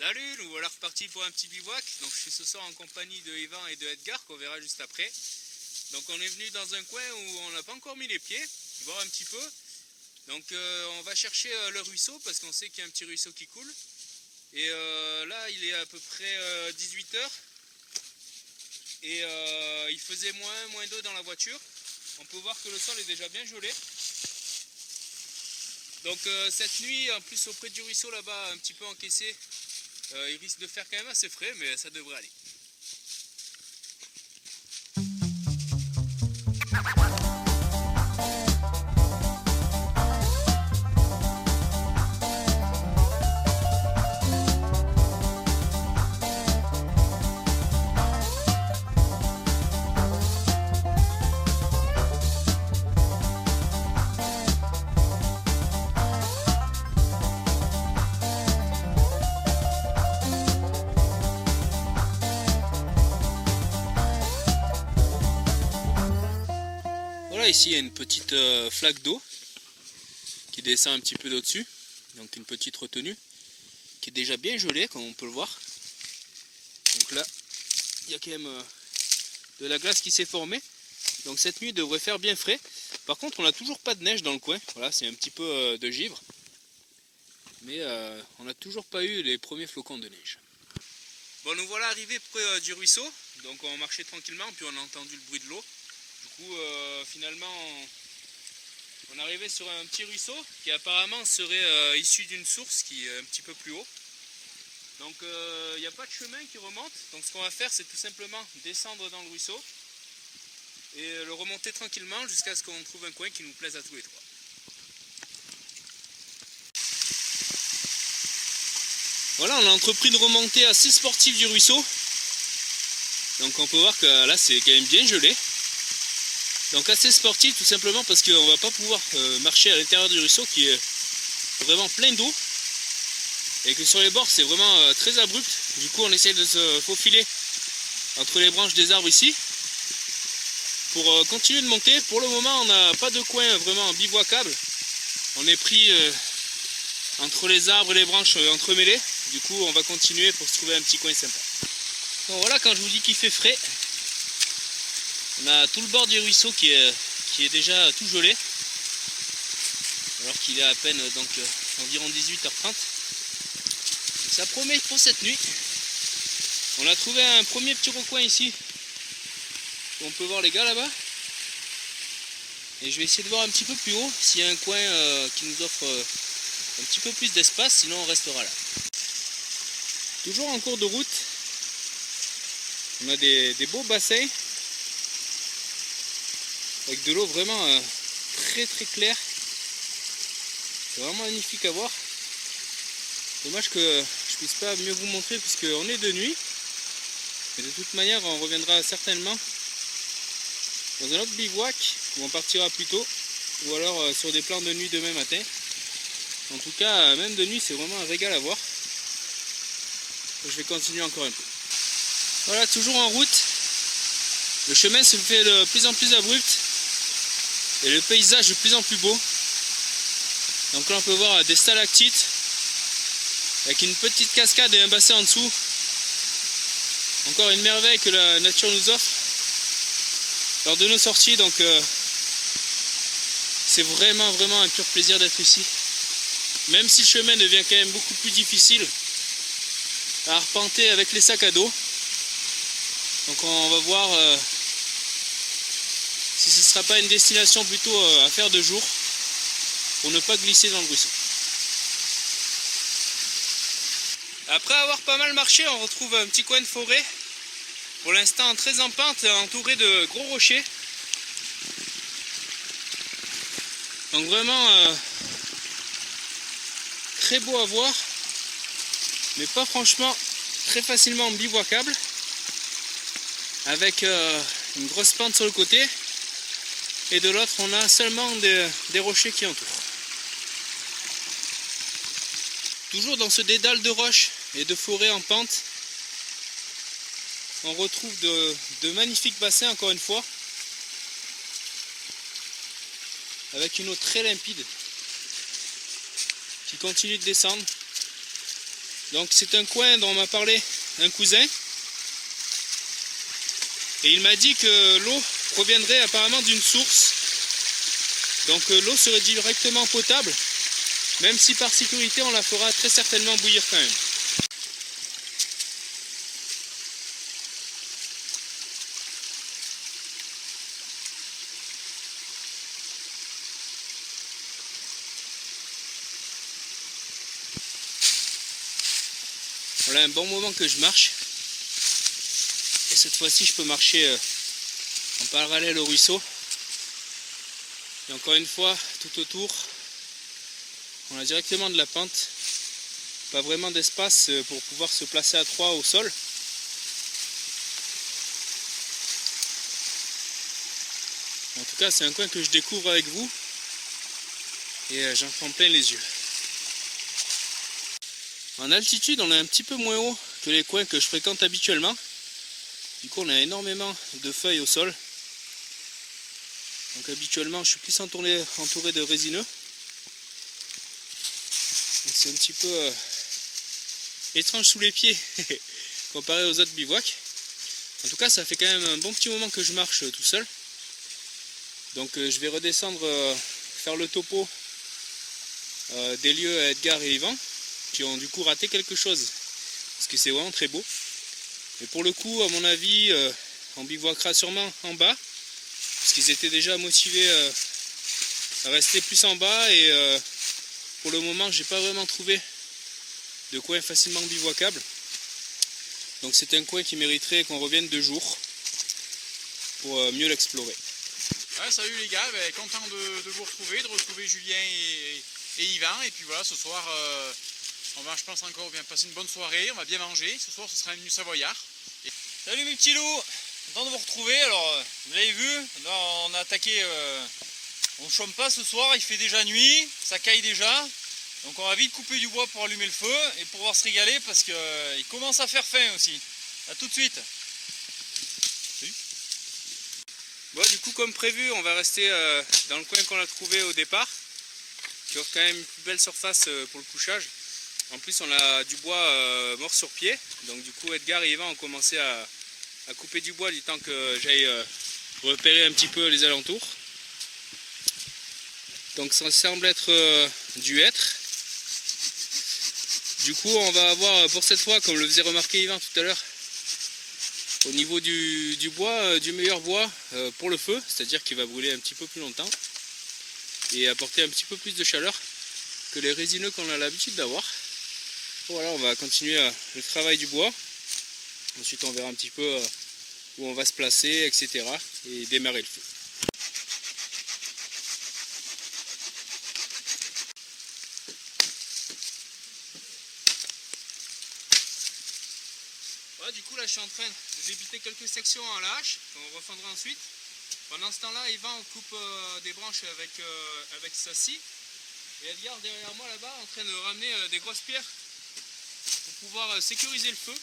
Salut, nous voilà repartis pour un petit bivouac. Donc je suis ce soir en compagnie de Yvan et de Edgar qu'on verra juste après. Donc on est venu dans un coin où on n'a pas encore mis les pieds, voir un petit peu. Donc on va chercher le ruisseau parce qu'on sait qu'il y a un petit ruisseau qui coule. Et là il est à peu près 18 h. Et il faisait moins 2 dans la voiture. On peut voir que le sol est déjà bien gelé. Donc cette nuit, en plus auprès du ruisseau là-bas, un petit peu encaissé, il risque de faire quand même assez frais, mais ça devrait aller. Voilà, ici il y a une petite flaque d'eau qui descend un petit peu d'au-dessus, donc une petite retenue qui est déjà bien gelée comme on peut le voir. Donc là il y a quand même de la glace qui s'est formée, donc cette nuit il devrait faire bien frais. Par contre on n'a toujours pas de neige dans le coin, voilà, c'est un petit peu de givre, mais on n'a toujours pas eu les premiers flocons de neige. Bon, nous voilà arrivés près du ruisseau, donc on marchait tranquillement, puis on a entendu le bruit de l'eau. Du coup, finalement, on est arrivé sur un petit ruisseau qui apparemment serait issu d'une source qui est un petit peu plus haut. Donc, il n'y a pas de chemin qui remonte. Donc, ce qu'on va faire, c'est tout simplement descendre dans le ruisseau et le remonter tranquillement jusqu'à ce qu'on trouve un coin qui nous plaise à tous les trois. Voilà, on a entrepris une remontée assez sportive du ruisseau. Donc, on peut voir que là, c'est quand même bien gelé. Donc assez sportif tout simplement parce qu'on ne va pas pouvoir marcher à l'intérieur du ruisseau qui est vraiment plein d'eau et que sur les bords c'est vraiment très abrupt. Du coup on essaye de se faufiler entre les branches des arbres ici pour continuer de monter. Pour le moment on n'a pas de coin vraiment bivouacable. On est pris entre les arbres et les branches entremêlées. Du coup on va continuer pour se trouver un petit coin sympa. Bon, voilà, quand je vous dis qu'il fait frais, on a tout le bord du ruisseau qui est déjà tout gelé, alors qu'il est à peine donc environ 18 h 30. Donc ça promet pour cette nuit. On a trouvé un premier petit recoin ici, où on peut voir les gars là-bas. Et je vais essayer de voir un petit peu plus haut s'il y a un coin qui nous offre un petit peu plus d'espace, sinon on restera là. Toujours en cours de route, on a des beaux bassins avec de l'eau vraiment très claire. C'est vraiment magnifique à voir. Dommage que je puisse pas mieux vous montrer puisqu'on est de nuit. Mais de toute manière on reviendra certainement dans un autre bivouac où on partira plus tôt, ou alors sur des plans de nuit demain matin. En tout cas même de nuit c'est vraiment un régal à voir. Je vais continuer encore un peu. Voilà, toujours en route. Le chemin se fait de plus en plus abrupt et le paysage de plus en plus beau. Donc là on peut voir des stalactites avec une petite cascade et un bassin en dessous. Encore une merveille que la nature nous offre lors de nos sorties. Donc c'est vraiment un pur plaisir d'être ici. Même si le chemin devient quand même beaucoup plus difficile à arpenter avec les sacs à dos. Donc on va voir si ce ne sera pas une destination plutôt à faire de jour pour ne pas glisser dans le ruisseau. Après avoir pas mal marché, on retrouve un petit coin de forêt, pour l'instant très en pente, entouré de gros rochers. Donc vraiment très beau à voir, mais pas franchement très facilement bivouacable, avec une grosse pente sur le côté. Et de l'autre, on a seulement des rochers qui entourent. Toujours dans ce dédale de roches et de forêts en pente, on retrouve de magnifiques bassins encore une fois, avec une eau très limpide qui continue de descendre. Donc c'est un coin dont m'a parlé un cousin. Et il m'a dit que l'eau proviendrait apparemment d'une source. Donc l'eau serait directement potable. Même si par sécurité on la fera très certainement bouillir quand même. Voilà un bon moment que je marche. Et cette fois-ci je peux marcher en parallèle au ruisseau. Et encore une fois, tout autour, on a directement de la pente. Pas vraiment d'espace pour pouvoir se placer à 3 au sol. En tout cas, c'est un coin que je découvre avec vous. Et j'en prends plein les yeux. En altitude, on est un petit peu moins haut que les coins que je fréquente habituellement. Du coup, on a énormément de feuilles au sol. Donc habituellement, je suis plus entouré de résineux. C'est un petit peu étrange sous les pieds comparé aux autres bivouacs. En tout cas, ça fait quand même un bon petit moment que je marche tout seul. Donc je vais redescendre, faire le topo des lieux à Edgar et Yvan, qui ont du coup raté quelque chose, parce que c'est vraiment très beau. Mais pour le coup, à mon avis, on bivouaquera sûrement en bas, parce qu'ils étaient déjà motivés à rester plus en bas, et pour le moment, j'ai pas vraiment trouvé de coin facilement bivouacable. Donc c'est un coin qui mériterait qu'on revienne 2 jours pour mieux l'explorer. Ouais, salut les gars, content de vous retrouver, de retrouver Julien et Yvan. Et puis voilà, ce soir, on va, je pense, encore bien passer une bonne soirée, on va bien manger. Ce soir, ce sera un menu savoyard. Salut mes petits loups, content de vous retrouver. Alors, vous l'avez vu, là on a attaqué, on ne chôme pas ce soir, il fait déjà nuit, ça caille déjà. Donc on va vite couper du bois pour allumer le feu et pouvoir se régaler parce qu'il commence à faire faim aussi. A tout de suite. Salut. Bon, du coup, comme prévu, on va rester dans le coin qu'on a trouvé au départ, qui offre quand même une plus belle surface pour le couchage. En plus, on a du bois mort sur pied, donc du coup, Edgar et Yvan ont commencé à couper du bois du temps que j'aille repérer un petit peu les alentours. Donc ça semble être du hêtre. Du coup, on va avoir pour cette fois, comme le faisait remarquer Yvan tout à l'heure, au niveau du bois, du meilleur bois pour le feu, c'est-à-dire qu'il va brûler un petit peu plus longtemps et apporter un petit peu plus de chaleur que les résineux qu'on a l'habitude d'avoir. Voilà, on va continuer le travail du bois. Ensuite, on verra un petit peu où on va se placer, etc. et démarrer le feu. Voilà, du coup, là, je suis en train de débiter quelques sections en lâche, qu'on refendra ensuite. Pendant ce temps-là, Yvan coupe des branches avec sa scie. Et Edgar, derrière moi, là-bas, en train de ramener des grosses pierres pour pouvoir sécuriser le feu.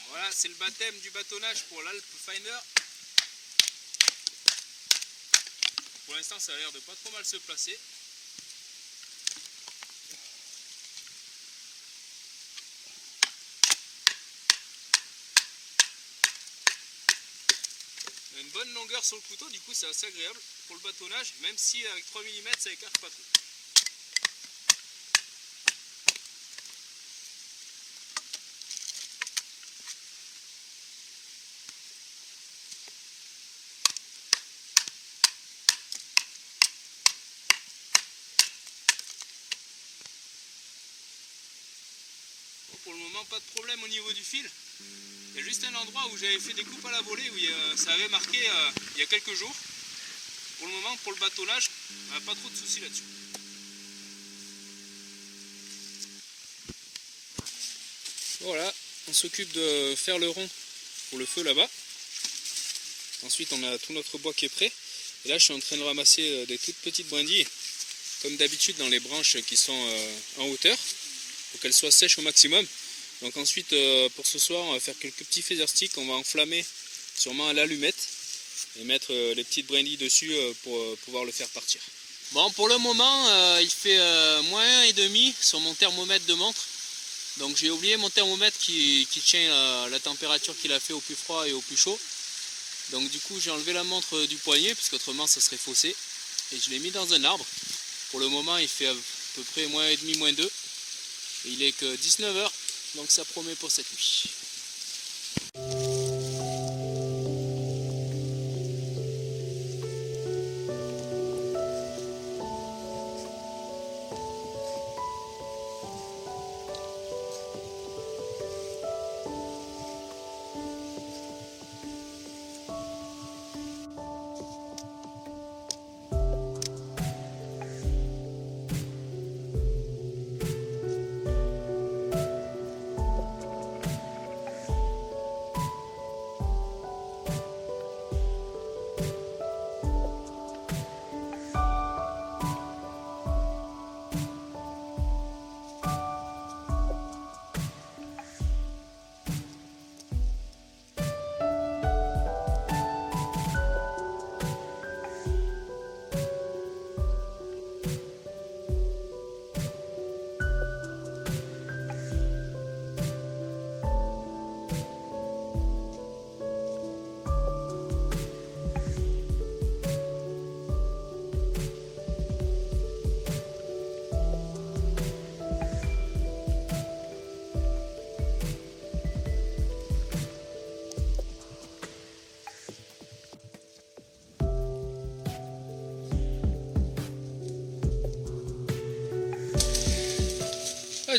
Voilà, c'est le baptême du bâtonnage pour l'Alpefiner. Pour l'instant, ça a l'air de pas trop mal se placer. Une bonne longueur sur le couteau, du coup c'est assez agréable pour le bâtonnage, même si avec 3 mm ça écarte pas trop. pour le moment pas de problème au niveau du fil. Il y a juste un endroit où j'avais fait des coupes à la volée où ça avait marqué il y a quelques jours. Pour le moment, pour le bâtonnage, on n'a pas trop de soucis là-dessus. Voilà, on s'occupe de faire le rond pour le feu là-bas. Ensuite, on a tout notre bois qui est prêt. Et là, je suis en train de ramasser des toutes petites brindilles, comme d'habitude dans les branches qui sont en hauteur, pour qu'elles soient sèches au maximum. Donc ensuite, pour ce soir, on va faire quelques petits feather sticks. On va enflammer sûrement à l'allumette et mettre les petites brindilles dessus pour pouvoir le faire partir. Bon, pour le moment, il fait -1,5 sur mon thermomètre de montre. Donc j'ai oublié mon thermomètre qui tient la température qu'il a fait au plus froid et au plus chaud. Donc du coup, j'ai enlevé la montre du poignet, parce qu'autrement ça serait faussé. Et je l'ai mis dans un arbre. Pour le moment, il fait à peu près -1,5, -2. Et il est que 19 h. Donc ça promet pour cette nuit.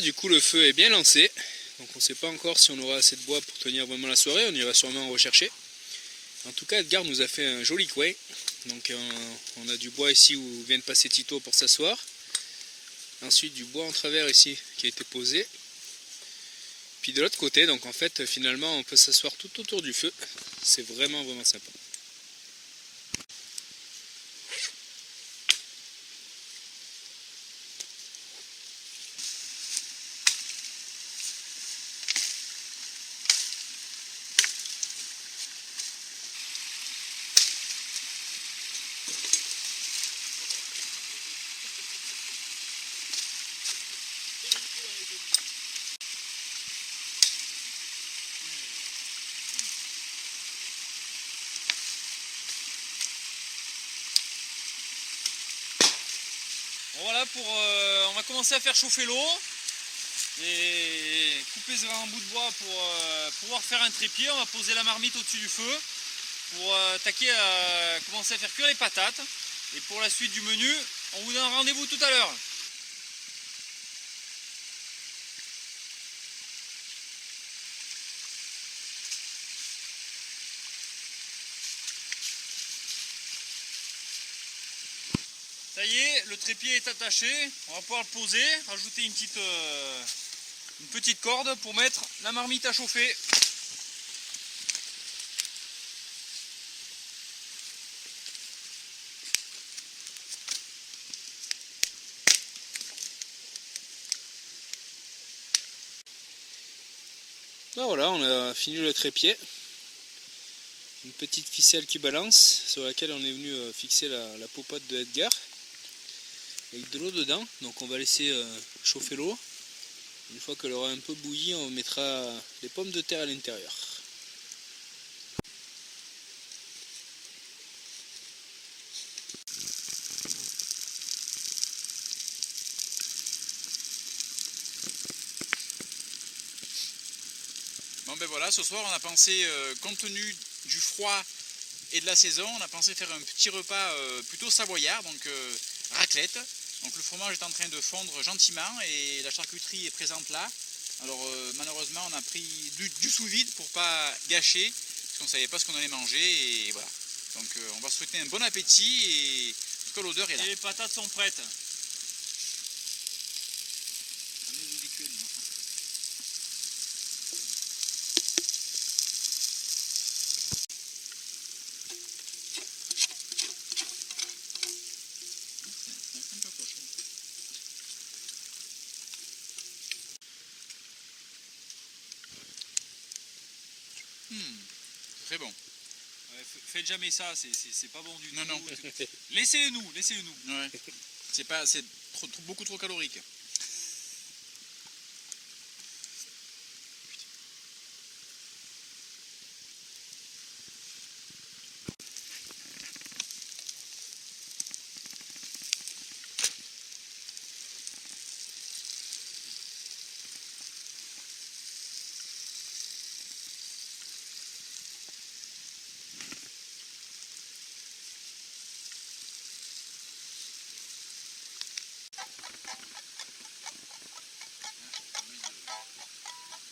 Du coup, le feu est bien lancé. Donc on ne sait pas encore si on aura assez de bois pour tenir vraiment la soirée. On ira sûrement en rechercher. En tout cas, Edgar nous a fait un joli coin. Donc on a du bois ici où vient de passer Tito pour s'asseoir. Ensuite du bois en travers ici qui a été posé. Puis de l'autre côté, donc en fait finalement on peut s'asseoir tout autour du feu. C'est vraiment sympa. Bon, voilà, on va commencer à faire chauffer l'eau et couper un bout de bois pour pouvoir faire un trépied. On va poser la marmite au-dessus du feu pour attaquer à commencer à faire cuire les patates. Et pour la suite du menu, on vous donne rendez-vous tout à l'heure. Ça y est, le trépied est attaché, on va pouvoir le poser, rajouter une petite corde pour mettre la marmite à chauffer. Ben voilà, on a fini le trépied. Une petite ficelle qui balance, sur laquelle on est venu fixer la popote de Edgar. Avec de l'eau dedans, donc on va laisser chauffer l'eau. Une fois qu'elle aura un peu bouilli, on mettra les pommes de terre à l'intérieur. Bon ben voilà, ce soir on a pensé, compte tenu du froid et de la saison, on a pensé faire un petit repas plutôt savoyard, donc raclette. Donc le fromage est en train de fondre gentiment et la charcuterie est présente là. Alors malheureusement on a pris du sous-vide pour pas gâcher, parce qu'on ne savait pas ce qu'on allait manger et voilà. Donc on va souhaiter un bon appétit et en tout cas l'odeur est là. Et les patates sont prêtes. Très bon. Ouais, faites jamais ça, c'est pas bon du tout. Non, non. Laissez-le nous, laissez-le nous. Ouais. C'est beaucoup trop calorique.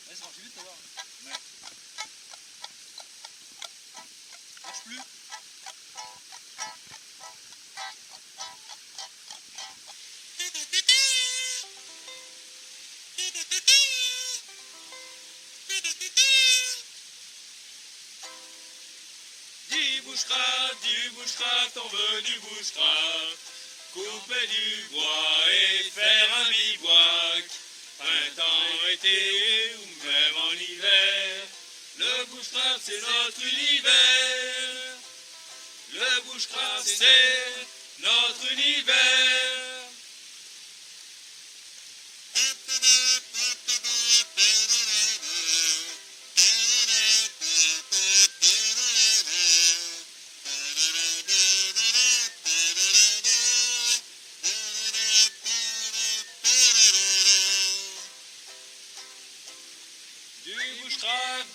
Ouais, ça marche vite, ça va. Ouais. Marche plus. Du bushcraft, on veut du bushcraft. Couper du bois et faire un bivouac. Printemps, été ou même en hiver. Le bushcraft c'est notre univers. Le bushcraft c'est notre univers.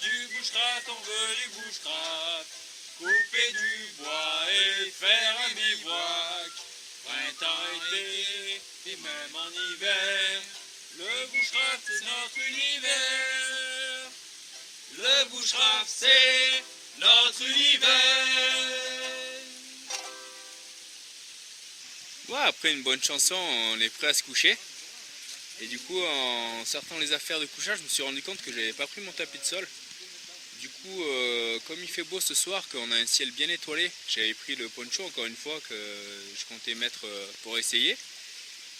Du bushcraft, on veut du bushcraft. Couper du bois et faire un bivouac. Printemps, été et même en hiver. Le bushcraft c'est notre univers. Le bushcraft c'est notre univers. Ouais, après une bonne chanson, on est prêt à se coucher. Et du coup, en sortant les affaires de couchage, je me suis rendu compte que j'avais pas pris mon tapis de sol. Du coup, comme il fait beau ce soir, qu'on a un ciel bien étoilé, j'avais pris le poncho encore une fois que je comptais mettre pour essayer.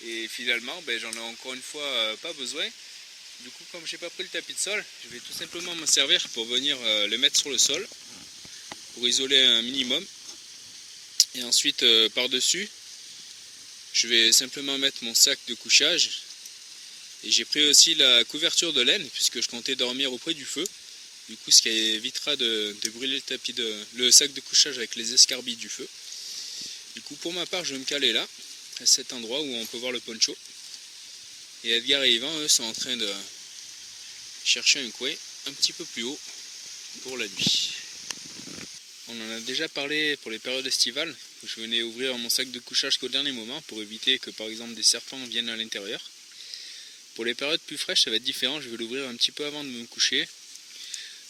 Et finalement, j'en ai encore une fois pas besoin. Du coup, comme j'ai pas pris le tapis de sol, je vais tout simplement m'en servir pour venir le mettre sur le sol, pour isoler un minimum. Et ensuite, par-dessus, je vais simplement mettre mon sac de couchage. Et j'ai pris aussi la couverture de laine, puisque je comptais dormir auprès du feu. Du coup, ce qui évitera de brûler le sac de couchage avec les escarbilles du feu. Du coup, pour ma part, je vais me caler là, à cet endroit où on peut voir le poncho. Et Edgar et Yvan, eux, sont en train de chercher un coin un petit peu plus haut pour la nuit. On en a déjà parlé pour les périodes estivales, où je venais ouvrir mon sac de couchage qu'au dernier moment pour éviter que, par exemple, des serpents viennent à l'intérieur. Pour les périodes plus fraîches, ça va être différent, je vais l'ouvrir un petit peu avant de me coucher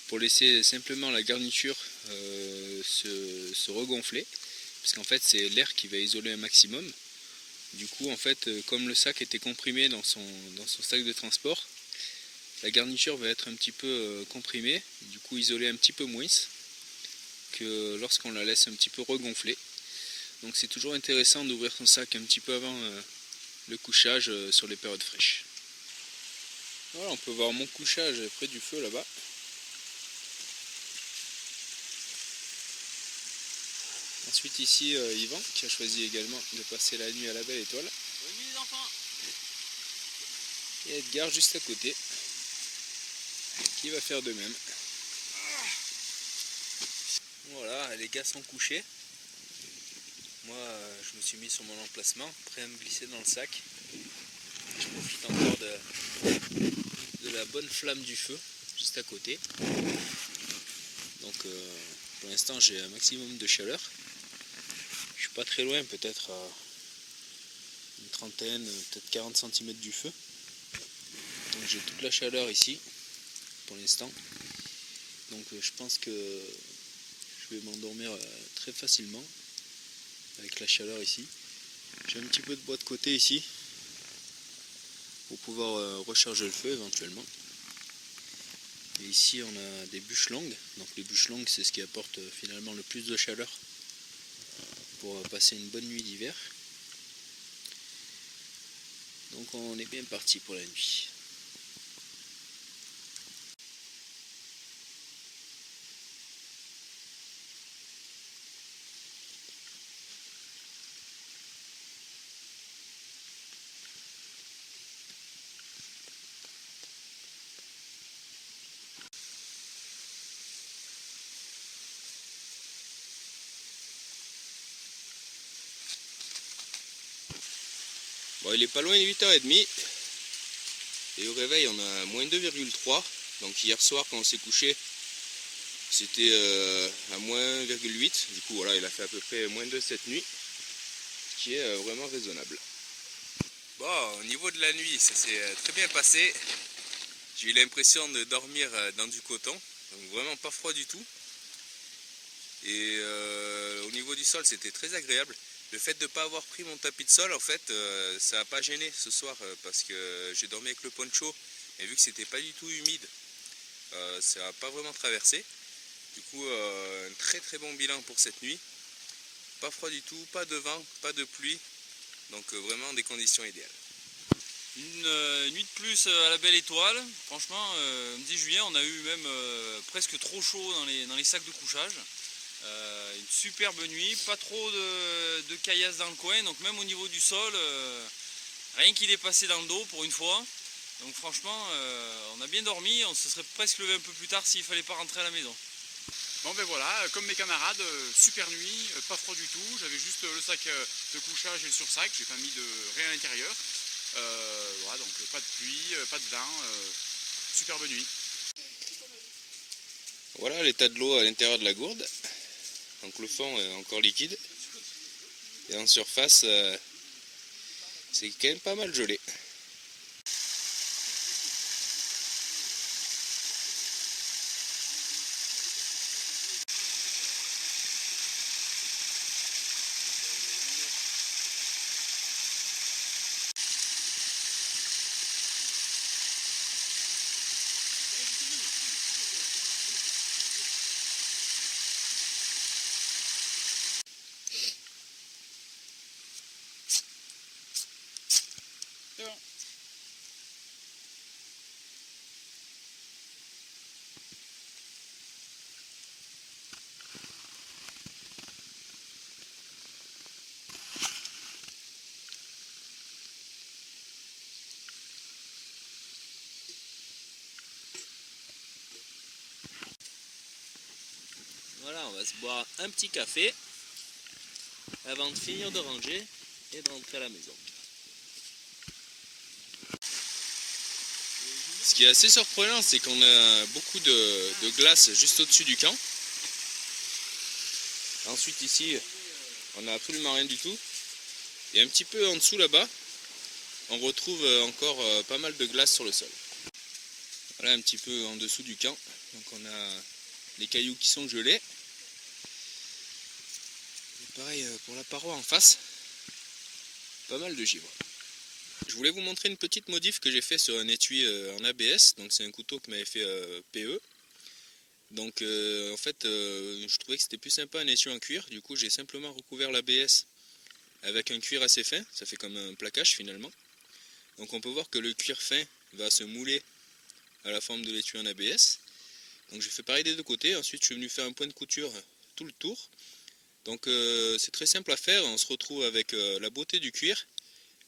pour laisser simplement la garniture se regonfler, parce qu'en fait c'est l'air qui va isoler un maximum. Du coup, en fait, comme le sac était comprimé dans son sac de transport, la garniture va être un petit peu comprimée, du coup isolée un petit peu moins que lorsqu'on la laisse un petit peu regonfler. Donc c'est toujours intéressant d'ouvrir son sac un petit peu avant le couchage sur les périodes fraîches. Voilà, on peut voir mon couchage près du feu là-bas. Ensuite ici Yvan qui a choisi également de passer la nuit à la belle étoile. Bonne nuit les enfants. Et Edgar juste à côté qui va faire de même. Voilà, les gars sont couchés. Moi je me suis mis sur mon emplacement, prêt à me glisser dans le sac. Je profite encore de la bonne flamme du feu juste à côté. Donc pour l'instant j'ai un maximum de chaleur. Je suis pas très loin, peut-être à une trentaine, peut-être 40 cm du feu. Donc j'ai toute la chaleur ici pour l'instant. Donc je pense que je vais m'endormir très facilement avec la chaleur ici. J'ai un petit peu de bois de côté ici pour pouvoir recharger le feu éventuellement. Et ici on a des bûches longues. Donc les bûches longues c'est ce qui apporte finalement le plus de chaleur pour passer une bonne nuit d'hiver. Donc on est bien parti pour la nuit. Bon, il est pas loin de 8h30 et au réveil on a moins 2,3. Donc hier soir quand on s'est couché c'était à moins 1,8. Du coup voilà, il a fait à peu près moins 2 cette nuit, ce qui est vraiment raisonnable. Bon, au niveau de la nuit ça s'est très bien passé. J'ai eu l'impression de dormir dans du coton, donc vraiment pas froid du tout. Et au niveau du sol c'était très agréable. Le fait de ne pas avoir pris mon tapis de sol, en fait, ça n'a pas gêné ce soir parce que j'ai dormi avec le poncho et vu que c'était pas du tout humide, ça n'a pas vraiment traversé. Du coup, un très très bon bilan pour cette nuit. Pas froid du tout, pas de vent, pas de pluie, donc vraiment des conditions idéales. Une nuit de plus à la belle étoile. Franchement, me dit Julien, on a eu même presque trop chaud dans les sacs de couchage. Une superbe nuit, pas trop de caillasse dans le coin, donc même au niveau du sol, rien qu'il est passé dans le dos pour une fois. Donc franchement, on a bien dormi, on se serait presque levé un peu plus tard s'il fallait pas rentrer à la maison. Bon ben voilà, comme mes camarades, super nuit, pas froid du tout, j'avais juste le sac de couchage et le sursac, j'ai pas mis de rien à l'intérieur. Voilà, donc pas de pluie, pas de vent, superbe nuit. Voilà l'état de l'eau à l'intérieur de la gourde. Donc le fond est encore liquide. Et en surface, c'est quand même pas mal gelé. C'est bon. Voilà, on va se boire un petit café avant de finir de ranger et de rentrer à la maison. Ce qui est assez surprenant, c'est qu'on a beaucoup de glace juste au-dessus du camp. Ensuite ici, on n'a absolument rien du tout. Et un petit peu en dessous là-bas, on retrouve encore pas mal de glace sur le sol. Voilà un petit peu en dessous du camp. Donc on a les cailloux qui sont gelés. Et pareil pour la paroi en face, pas mal de givre. Je voulais vous montrer une petite modif que j'ai fait sur un étui en ABS. Donc c'est un couteau que m'avait fait PE. Donc en fait je trouvais que c'était plus sympa un étui en cuir. Du coup j'ai simplement recouvert l'ABS avec un cuir assez fin. Ça fait comme un plaquage finalement. Donc on peut voir que le cuir fin va se mouler à la forme de l'étui en ABS. Donc j'ai fait pareil des deux côtés. Ensuite je suis venu faire un point de couture tout le tour. Donc c'est très simple à faire. On se retrouve avec la beauté du cuir,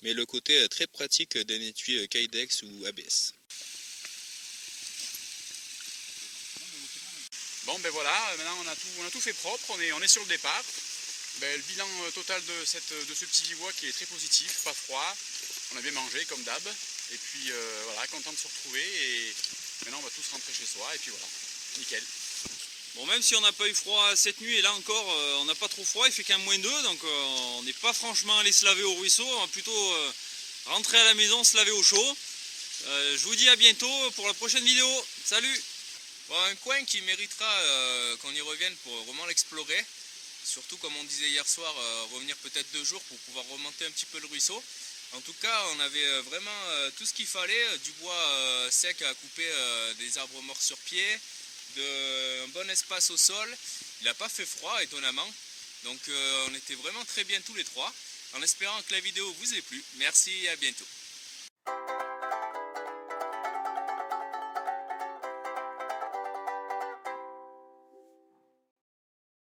mais le côté très pratique d'un étui Kydex ou ABS. Bon ben voilà, maintenant on a tout fait propre, on est sur le départ. Ben, le bilan total de ce petit bivouac qui est très positif, pas froid, on a bien mangé comme d'hab. Et puis voilà, content de se retrouver et maintenant on va tous rentrer chez soi et puis voilà, nickel. Bon, même si on n'a pas eu froid cette nuit, et là encore on n'a pas trop froid, il fait qu'un -2, donc on n'est pas franchement allé se laver au ruisseau, on va plutôt rentrer à la maison, se laver au chaud. Je vous dis à bientôt pour la prochaine vidéo. Salut! Bon, un coin qui méritera qu'on y revienne pour vraiment l'explorer. Surtout, comme on disait hier soir, revenir peut-être 2 jours pour pouvoir remonter un petit peu le ruisseau. En tout cas, on avait vraiment tout ce qu'il fallait, du bois sec à couper, des arbres morts sur pied, un bon espace au sol. Il n'a pas fait froid, étonnamment. Donc on était vraiment très bien tous les trois. En espérant que la vidéo vous ait plu. Merci et à bientôt.